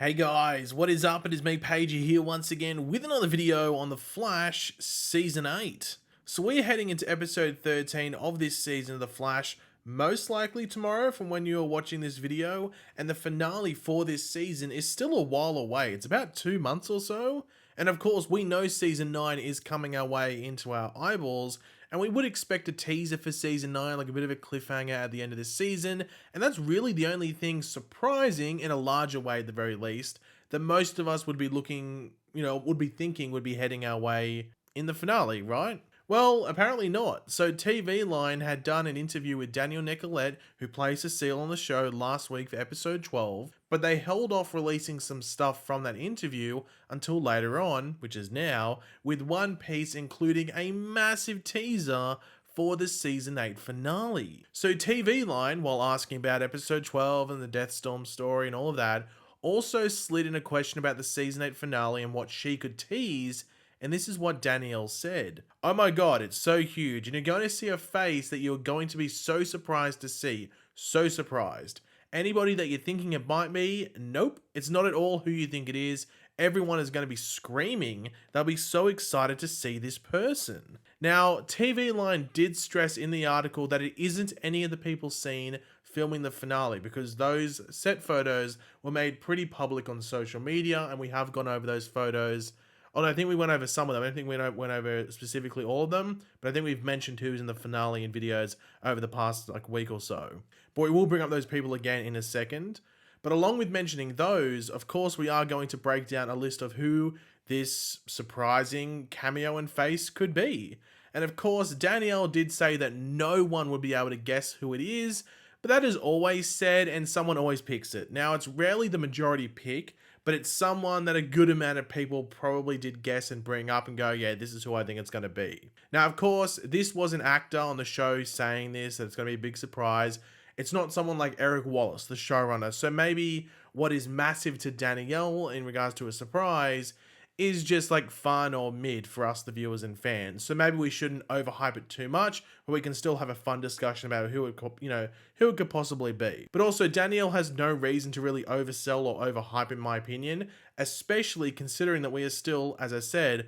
Hey guys, what is up? It is me, Pagey, here once again with another video on The Flash Season 8. So we're heading into episode 13 of this season of The Flash, most likely tomorrow from when you are watching this video, and the finale for this season is still a while away. It's about 2 months or so, and of course we know Season 9 is coming our way into our eyeballs, and we would expect a teaser for Season 9, like a bit of a cliffhanger at the end of this season, and that's really the only thing surprising, in a larger way at the very least, that most of us would be looking, would be thinking would be heading our way in the finale, right? Well, apparently not. So TV Line had done an interview with Daniel Nicolette, who plays Cecile on the show, last week for episode 12, but they held off releasing some stuff from that interview until later on, which is now, with one piece including a massive teaser for the season 8 finale. So TV Line, while asking about episode 12 and the Deathstorm story and all of that, also slid in a question about the season 8 finale and what she could tease. And this is what Danielle said. "Oh my god, it's so huge, and you're going to see a face that you're going to be so surprised to see. So surprised. Anybody that you're thinking it might be, nope, it's not at all who you think it is. Everyone is going to be screaming. They'll be so excited to see this person." Now, TV Line did stress in the article that it isn't any of the people seen filming the finale, because those set photos were made pretty public on social media, and we have gone over those photos. Although I think we went over some of them. I don't think we went over specifically all of them, but I think we've mentioned who's in the finale in videos over the past week or so. But we will bring up those people again in a second. But along with mentioning those, of course, we are going to break down a list of who this surprising cameo and face could be. And of course, Danielle did say that no one would be able to guess who it is, but that is always said, and someone always picks it. Now, it's rarely the majority pick, but it's someone that a good amount of people probably did guess and bring up and go, yeah, this is who I think it's going to be. Now, of course, this was an actor on the show saying this, that it's going to be a big surprise. It's not someone like Eric Wallace, the showrunner. So maybe what is massive to Danielle in regards to a surprise is just fun or mid for us, the viewers and fans. So maybe we shouldn't overhype it too much, but we can still have a fun discussion about who it could possibly be. But also, Danielle has no reason to really oversell or overhype, in my opinion, especially considering that we are still, as I said,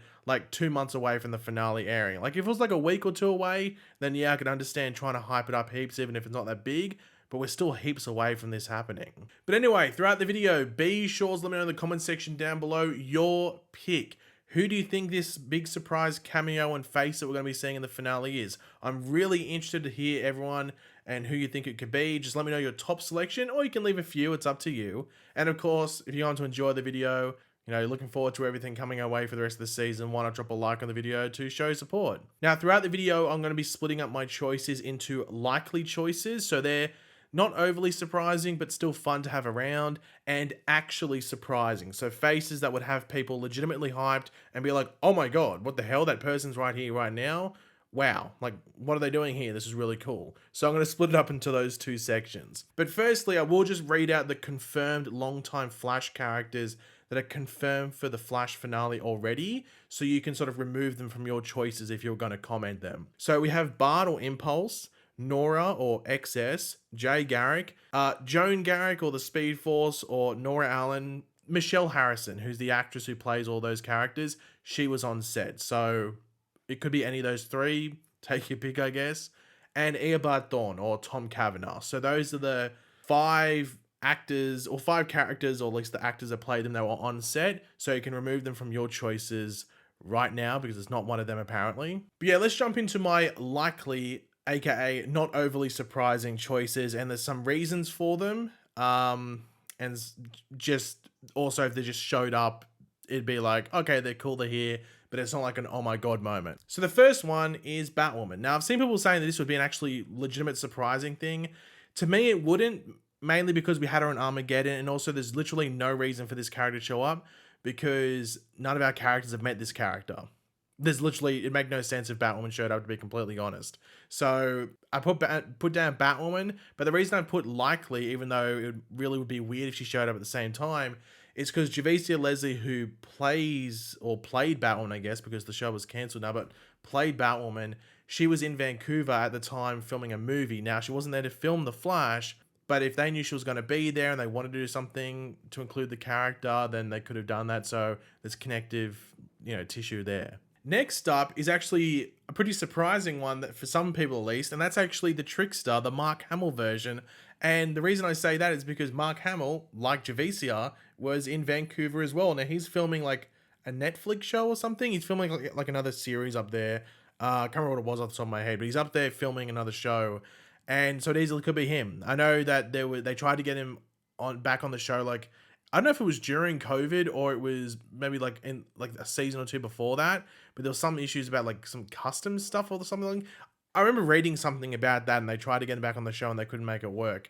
2 months away from the finale airing. If it was a week or two away, then yeah, I could understand trying to hype it up heaps, even if it's not that big. But we're still heaps away from this happening. But anyway, throughout the video, be sure to let me know in the comment section down below your pick. Who do you think this big surprise cameo and face that we're going to be seeing in the finale is? I'm really interested to hear everyone and who you think it could be. Just let me know your top selection, or you can leave a few, it's up to you. And of course, if you want to enjoy the video, looking forward to everything coming our way for the rest of the season, why not drop a like on the video to show support. Now, throughout the video, I'm going to be splitting up my choices into likely choices, so they're not overly surprising, but still fun to have around, and actually surprising. So faces that would have people legitimately hyped and be like, oh my god, what the hell? That person's right here, right now. Wow, what are they doing here? This is really cool. So I'm going to split it up into those two sections. But firstly, I will just read out the confirmed long-time Flash characters that are confirmed for the Flash finale already, so you can sort of remove them from your choices if you're going to comment them. So we have Bart or Impulse, Nora or XS, Jay Garrick, Joan Garrick or the Speed Force, or Nora Allen, Michelle Harrison, who's the actress who plays all those characters. She was on set, so it could be any of those three. Take your pick, I guess. And Eobard Thawne or Tom Cavanagh. So those are the 5 actors, or 5 characters, or at least the actors that played them, that were on set. So you can remove them from your choices right now, because it's not one of them apparently. But yeah, let's jump into my likely, aka not overly surprising choices, and there's some reasons for them. And just also, if they just showed up, it'd be like, okay, they're cool, they're here, but it's not like an oh my god moment. So the first one is Batwoman. Now, I've seen people saying that this would be an actually legitimate surprising thing. To me, it wouldn't, mainly because we had her in Armageddon, and also there's literally no reason for this character to show up, because none of our characters have met this character. There's literally, it make no sense if Batwoman showed up, to be completely honest. So I put down Batwoman, but the reason I put likely, even though it really would be weird if she showed up at the same time, is because Javicia Leslie, who played Batwoman, I guess, because the show was cancelled now, but played Batwoman, she was in Vancouver at the time filming a movie. Now, she wasn't there to film The Flash, But if they knew she was going to be there and they wanted to do something to include the character, then they could have done that. So there's connective, tissue there. Next up is actually a pretty surprising one that for some people at least, and that's actually the Trickster, the Mark Hamill version. And the reason I say that is because Mark Hamill, like Javicia, was in Vancouver as well. Now he's filming like a Netflix show or something. He's filming like another series up there. I can't remember what it was off the top of my head, but he's up there filming another show. And so it easily could be him. I know that they tried to get him back on the show, like I don't know if it was during COVID or it was maybe like in like a season or two before that, but there was some issues about like some custom stuff or something. I remember reading something about that and they tried to get him back on the show and they couldn't make it work.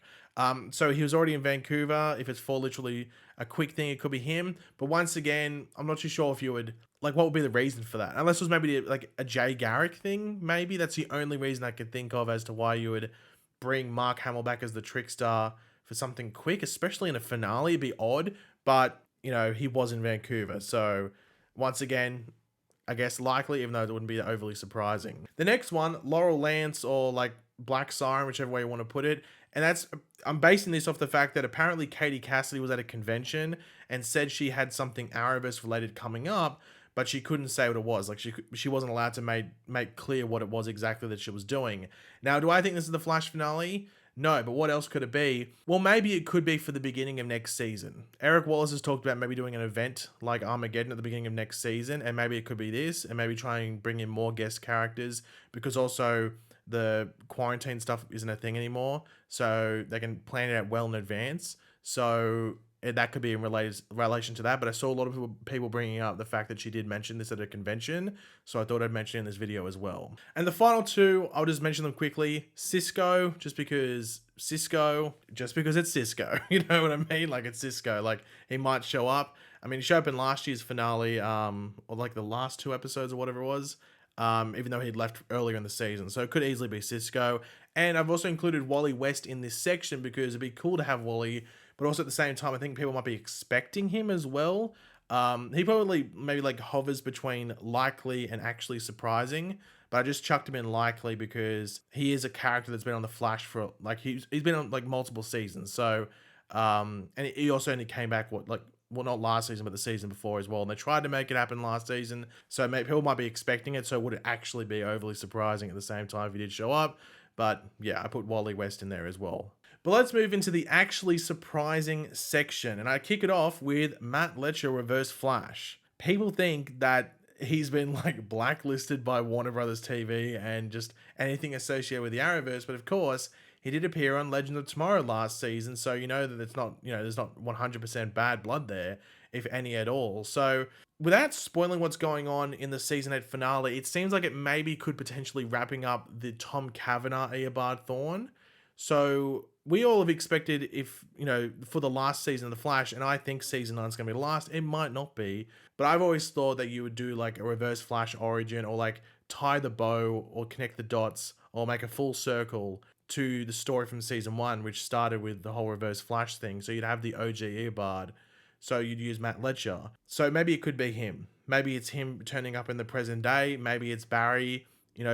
So he was already in Vancouver. If it's for literally a quick thing, it could be him. But once again, I'm not too sure if you would like what would be the reason for that. Unless it was maybe like a Jay Garrick thing. Maybe that's the only reason I could think of as to why you would bring Mark Hamill back as the Trickster for something quick, especially in a finale. It'd be odd, but he was in Vancouver. So once again, I guess likely, even though it wouldn't be overly surprising. The next one, Laurel Lance or like Black Siren, whichever way you want to put it. And I'm basing this off the fact that apparently Katie Cassidy was at a convention and said she had something Arrowverse related coming up, but she couldn't say what it was. Like she wasn't allowed to make clear what it was exactly that she was doing. Now, do I think this is the Flash finale? No, but what else could it be? Well, maybe it could be for the beginning of next season. Eric Wallace has talked about maybe doing an event like Armageddon at the beginning of next season, and maybe it could be this, and maybe try and bring in more guest characters, because also the quarantine stuff isn't a thing anymore, so they can plan it out well in advance. So that could be in relation to that, but I saw a lot of people bringing up the fact that she did mention this at a convention, so I thought I'd mention it in this video as well. And the final two, I'll just mention them quickly. Cisco, just because it's Cisco, you know what I mean? Like, it's Cisco, like, he might show up. I mean, he showed up in last year's finale, or like the last two episodes or whatever it was, even though he'd left earlier in the season, so it could easily be Cisco. And I've also included Wally West in this section because it'd be cool to have Wally, but also at the same time, I think people might be expecting him as well. He probably maybe like hovers between likely and actually surprising, but I just chucked him in likely because he is a character that's been on the Flash for like he's been on like multiple seasons. So and he also only came back not last season, but the season before as well. And they tried to make it happen last season, so maybe people might be expecting it. So would it actually be overly surprising at the same time if he did show up? But yeah, I put Wally West in there as well. But let's move into the actually surprising section. And I kick it off with Matt Letcher Reverse Flash. People think that he's been like blacklisted by Warner Brothers TV and just anything associated with the Arrowverse. But of course, he did appear on Legend of Tomorrow last season. So you know that it's not, there's not 100% bad blood there, if any at all. So without spoiling what's going on in the season 8 finale, it seems like it maybe could potentially wrapping up the Tom Cavanagh Eobard Thawne. So we all have expected for the last season of The Flash, and I think season 9 is going to be the last. It might not be, but I've always thought that you would do like a Reverse Flash origin, or like tie the bow or connect the dots or make a full circle to the story from season 1, which started with the whole Reverse Flash thing. So you'd have the OG Eobard. So you'd use Matt Letcher. So maybe it could be him. Maybe it's him turning up in the present day. Maybe it's Barry,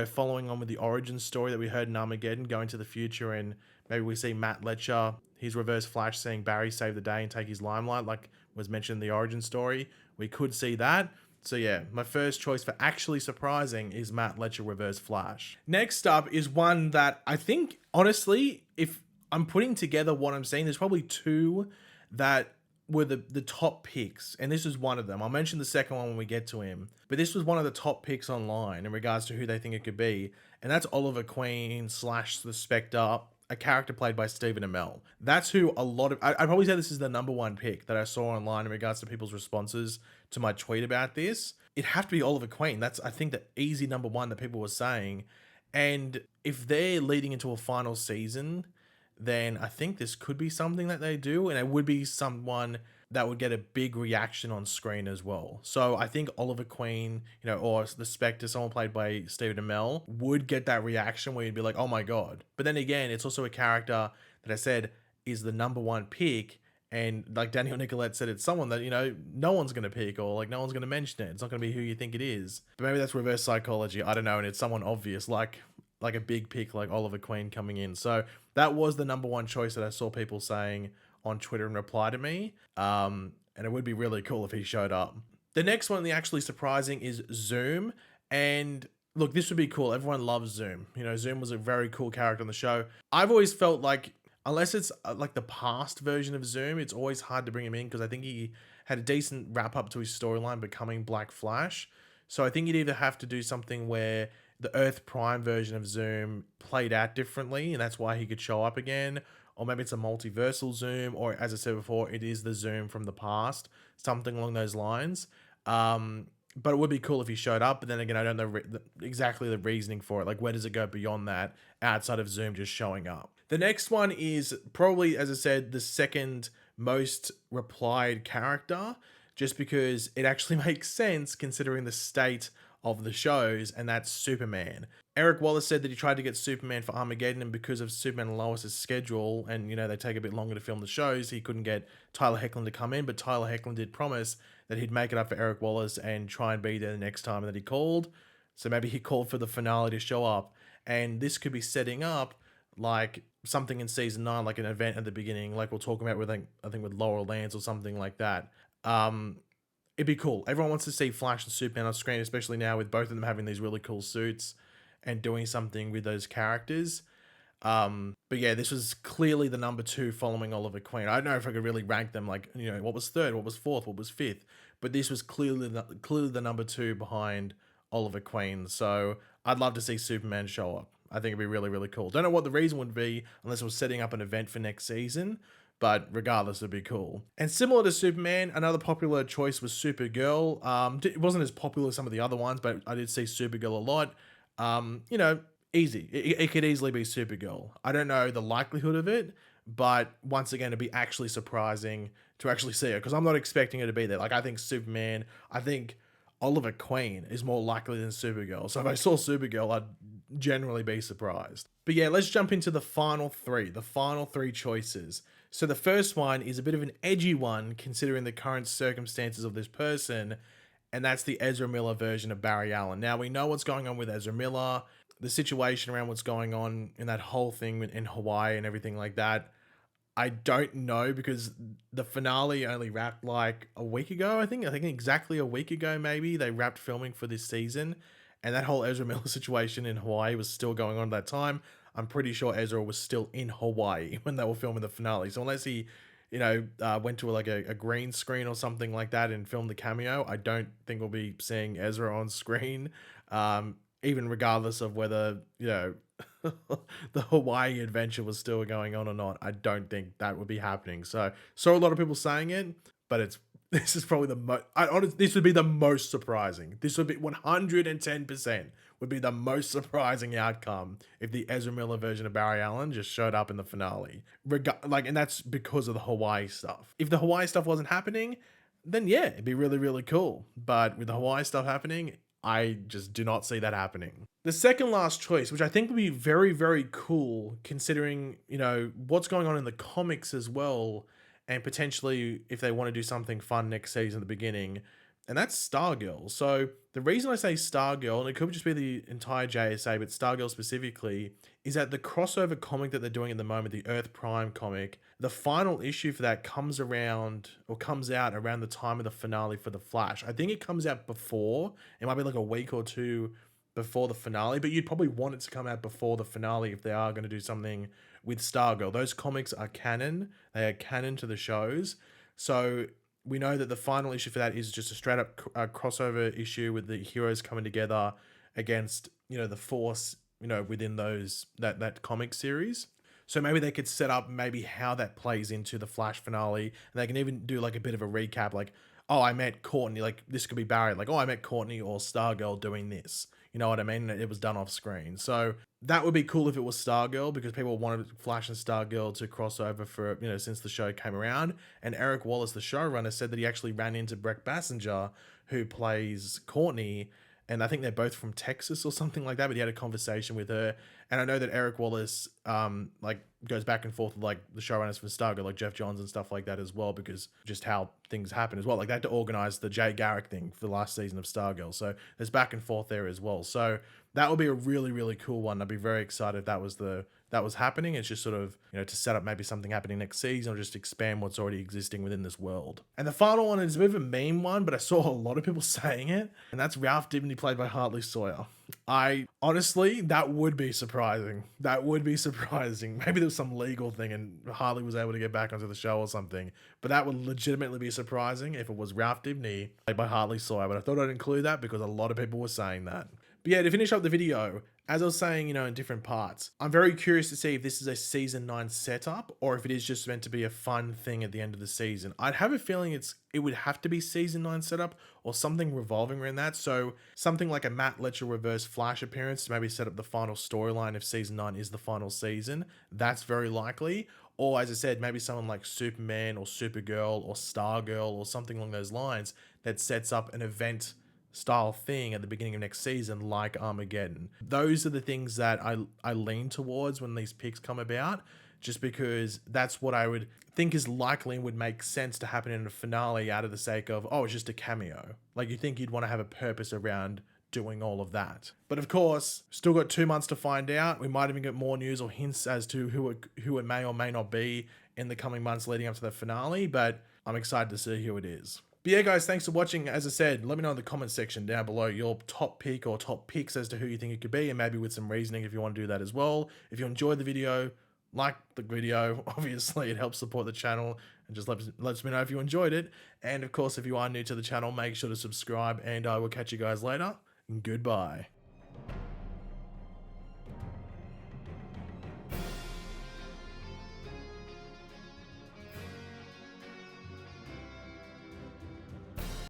following on with the origin story that we heard in Armageddon, going to the future, and maybe we see Matt Letcher, his Reverse Flash, seeing Barry save the day and take his limelight, like was mentioned in the origin story. We could see that. So yeah, my first choice for actually surprising is Matt Letcher Reverse Flash. Next up is one that I think, honestly, if I'm putting together what I'm seeing, there's probably two that were the top picks, and this is one of them. I'll mention the second one when we get to him, but this was one of the top picks online in regards to who they think it could be, and that's Oliver Queen / the Spectre, a character played by Stephen Amell. That's who I'd probably say this is the number one pick that I saw online in regards to people's responses to my tweet about this. It'd have to be Oliver Queen. That's, I think, the easy number one that people were saying, and if they're leading into a final season, then I think this could be something that they do, and it would be someone that would get a big reaction on screen as well. So I think Oliver Queen, or the Spectre, someone played by Stephen Amell, would get that reaction where you'd be like, oh my God. But then again, it's also a character that I said is the number one pick, and like Daniel Nicolette said, it's someone that, no one's going to pick, or like no one's going to mention it. It's not going to be who you think it is. But maybe that's reverse psychology. I don't know, and it's someone obvious, like like a big pick like Oliver Queen coming in. So that was the number one choice that I saw people saying on Twitter and reply to me. And it would be really cool if he showed up. The next one, the actually surprising, is Zoom. And look, this would be cool. Everyone loves Zoom. You know, Zoom was a very cool character on the show. I've always felt like, unless it's like the past version of Zoom, it's always hard to bring him in because I think he had a decent wrap up to his storyline becoming Black Flash. So I think you'd either have to do something where the Earth Prime version of Zoom played out differently, and that's why he could show up again, or maybe it's a multiversal Zoom, or as I said before, it is the Zoom from the past, something along those lines. But it would be cool if he showed up, but then again, I don't know exactly the reasoning for it. Like, where does it go beyond that outside of Zoom just showing up? The next one is probably, as I said, the second most replied character, just because it actually makes sense considering the state of the shows, and that's Superman. Eric Wallace said that he tried to get Superman for Armageddon, and because of Superman and Lois's schedule, and you know they take a bit longer to film the shows, he couldn't get Tyler Hoechlin to come in, but Tyler Hoechlin did promise that he'd make it up for Eric Wallace and try and be there the next time that he called. So maybe he called for the finale to show up, and this could be setting up like something in season 9, like an event at the beginning, like we'll talk about with, I think with Laurel Lance or something like that. It'd be cool. Everyone wants to see Flash and Superman on screen, especially now with both of them having these really cool suits and doing something with those characters. But yeah, this was clearly the number 2 following Oliver Queen. I don't know if I could really rank them, like, you know, what was 3rd, what was 4th, what was 5th, but this was clearly the number 2 behind Oliver Queen. So I'd love to see Superman show up. I think it'd be really, really cool. Don't know what the reason would be unless it was setting up an event for next season, but regardless, it'd be cool. And similar to Superman, another popular choice was Supergirl. It wasn't as popular as some of the other ones, but I did see Supergirl a lot. You know, easy. It could easily be Supergirl. I don't know the likelihood of it, but once again, it'd be actually surprising to actually see her because I'm not expecting her to be there. Like, I think Superman, I think Oliver Queen is more likely than Supergirl. So if I saw Supergirl, I'd generally be surprised. But yeah, let's jump into the final three choices. So the first one is a bit of an edgy one considering the current circumstances of this person, and that's the Ezra Miller version of Barry Allen. Now, we know what's going on with Ezra Miller, the situation around what's going on in that whole thing in Hawaii and everything like that. I don't know because the finale only wrapped like a week ago, I think exactly a week ago maybe. They wrapped filming for this season, and that whole Ezra Miller situation in Hawaii was still going on at that time. I'm pretty sure Ezra was still in Hawaii when they were filming the finale. So unless he, you know, went to like a green screen or something like that and filmed the cameo, I don't think we'll be seeing Ezra on screen. Even regardless of whether, you know, the Hawaii adventure was still going on or not, I don't think that would be happening. So saw a lot of people saying it, but this is probably the most. This would be the most surprising. This would be 110% would be the most surprising outcome if the Ezra Miller version of Barry Allen just showed up in the finale. And that's because of the Hawaii stuff. If the Hawaii stuff wasn't happening, then yeah, it'd be really, really cool. But with the Hawaii stuff happening, I just do not see that happening. The second last choice, which I think would be very, very cool considering, you know, what's going on in the comics as well, and potentially if they want to do something fun next season at the beginning, and that's Stargirl. So the reason I say Stargirl, and it could just be the entire JSA, but Stargirl specifically, is that the crossover comic that they're doing at the moment, the Earth Prime comic, the final issue for that comes out around the time of the finale for The Flash. I think it comes out before. It might be like a week or two before the finale, but you'd probably want it to come out before the finale if they are going to do something with Stargirl. Those comics are canon. They are canon to the shows. So we know that the final issue for that is just a straight up crossover issue with the heroes coming together against, you know, the Force, you know, within that comic series. So maybe they could set up maybe how that plays into the Flash finale, and they can even do like a bit of a recap, like, oh, I met Courtney, like this could be Barry, like, oh, I met Courtney or Stargirl doing this. You know what I mean? It was done off screen. So that would be cool if it was Stargirl, because people wanted Flash and Stargirl to cross over for, you know, since the show came around. And Eric Wallace, the showrunner, said that he actually ran into Brett Bassinger, who plays Courtney, and I think they're both from Texas or something like that. But he had a conversation with her, and I know that Eric Wallace like goes back and forth with like the showrunners from Stargirl, like Jeff Johns and stuff like that as well, because just how things happen as well. Like they had to organize the Jay Garrick thing for the last season of Stargirl, so there's back and forth there as well. So that would be a really, really cool one. I'd be very excited if that was happening. It's just sort of, to set up maybe something happening next season or just expand what's already existing within this world. And the final one is a bit of a meme one, but I saw a lot of people saying it, and that's Ralph Dibny played by Hartley Sawyer. I honestly, that would be surprising. That would be surprising. Maybe there was some legal thing and Hartley was able to get back onto the show or something, but that would legitimately be surprising if it was Ralph Dibny played by Hartley Sawyer. But I thought I'd include that because a lot of people were saying that. But yeah, to finish up the video, as I was saying, in different parts, I'm very curious to see if this is a season 9 setup or if it is just meant to be a fun thing at the end of the season. I'd have a feeling it would have to be season 9 setup or something revolving around that. So something like a Matt Letcher reverse Flash appearance to maybe set up the final storyline if season 9 is the final season. That's very likely. Or as I said, maybe someone like Superman or Supergirl or Stargirl or something along those lines that sets up an event style thing at the beginning of next season like Armageddon. Those are the things that I lean towards when these picks come about, just because that's what I would think is likely and would make sense to happen in a finale out of the sake of, oh, it's just a cameo. Like you think you'd want to have a purpose around doing all of that. But of course, still got 2 months to find out. We might even get more news or hints as to who it may or may not be in the coming months leading up to the finale, but I'm excited to see who it is. But yeah, guys, thanks for watching. As I said, let me know in the comment section down below your top pick or top picks as to who you think it could be, and maybe with some reasoning if you want to do that as well. If you enjoyed the video, like the video. Obviously, it helps support the channel and just lets me know if you enjoyed it. And of course, if you are new to the channel, make sure to subscribe, and I will catch you guys later. Goodbye.